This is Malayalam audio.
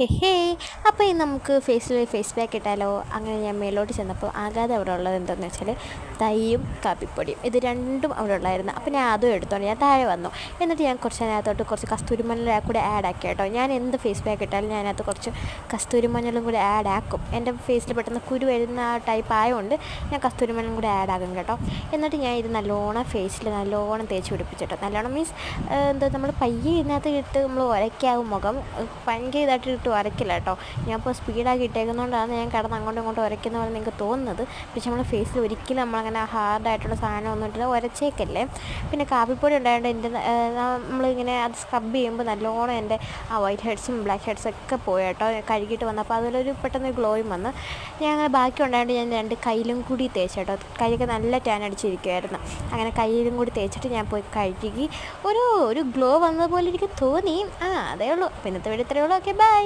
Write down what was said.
ഹേ അപ്പോൾ ഇന്ന് നമുക്ക് ഫേസ് പാക്ക് ഇട്ടാലോ. അങ്ങനെ ഞാൻ മേലോട്ട് ചെന്നപ്പോൾ ആകാതെ അവിടെ ഉള്ളത് എന്താണെന്ന് വെച്ചാൽ തൈയും കാപ്പിപ്പൊടിയും, ഇത് രണ്ടും അവിടെ ഉള്ളായിരുന്നു. അപ്പോൾ ഞാൻ അതും എടുത്തോണ്ട് ഞാൻ താഴെ വന്നു. എന്നിട്ട് ഞാൻ അതിനകത്തോട്ട് കുറച്ച് കസ്തൂരിമഞ്ഞൾ കൂടെ ആഡ് ആക്കി കേട്ടോ. ഞാൻ എന്ത് ഫേസ് പാക്ക് ഇട്ടാലും ഞാൻ അതിനകത്ത് കുറച്ച് കസ്തൂരിമഞ്ഞളും കൂടെ ആഡ് ആക്കും. എൻ്റെ ഫേസിൽ പെട്ടെന്ന് കുരു വരുന്ന ടൈപ്പ് ആയതുകൊണ്ട് ഞാൻ കസ്തൂരിമഞ്ഞളും കൂടെ ആഡ് ആകും കേട്ടോ. എന്നിട്ട് ഞാൻ ഇത് നല്ലോണം ഫേസിൽ നല്ലോണം തേച്ച് പിടിപ്പിച്ചിട്ടോ. നല്ലോണം മീൻസ് നമ്മൾ പയ്യെ ഇതിനകത്ത് ഇട്ട് നമ്മൾ ഉരയ്ക്കാവും. മുഖം ഭയങ്കര ഇതായിട്ട് ഇട്ട് ഉരയ്ക്കില്ല കേട്ടോ. ഞാൻ ഇപ്പോൾ സ്പീഡാക്കി ഇട്ടേക്കുന്നതുകൊണ്ടാണ് ഞാൻ കിടന്ന് അങ്ങോട്ടും ഇങ്ങോട്ടും ഉരയ്ക്കുന്ന പോലെ നിങ്ങൾക്ക് തോന്നുന്നത്. പക്ഷെ നമ്മുടെ ഫേസിൽ ഒരിക്കലും നമ്മളങ്ങനെ ഹാർഡായിട്ടുള്ള സാധനമൊന്നും ഇട്ടിട്ട് ഉരച്ചേക്കല്ലേ. പിന്നെ കാപ്പിപ്പൊടി ഉണ്ടായതുകൊണ്ട് എൻ്റെ നമ്മളിങ്ങനെ അത് സ്ക്രബ് ചെയ്യുമ്പോൾ നല്ലോണം എൻ്റെ ആ വൈറ്റ് ഹെഡ്സും ബ്ലാക്ക് ഹെഡ്സും ഒക്കെ പോയി കേട്ടോ. കഴുകിയിട്ട് വന്നപ്പോൾ അതിലൊരു പെട്ടെന്ന് ഗ്ലോയും വന്ന്. ഞാൻ അങ്ങനെ ബാക്കി ഉണ്ടായതുകൊണ്ട് ഞാൻ രണ്ട് കയ്യിലും കൂടി തേച്ച് കേട്ടോ. കൈയൊക്കെ നല്ല ടാൻ അടിച്ചിരിക്കുമായിരുന്നു. അങ്ങനെ കയ്യിലും കൂടി തേച്ചിട്ട് ഞാൻ പോയി കഴുകി ഒരു ഗ്ലോ വന്നതുപോലെ എനിക്ക് തോന്നി. അതേ ഉള്ളൂ. പിന്നത്തെ വീഡിയോ ഇത്രയേ ഉള്ളൂ. Okay, by.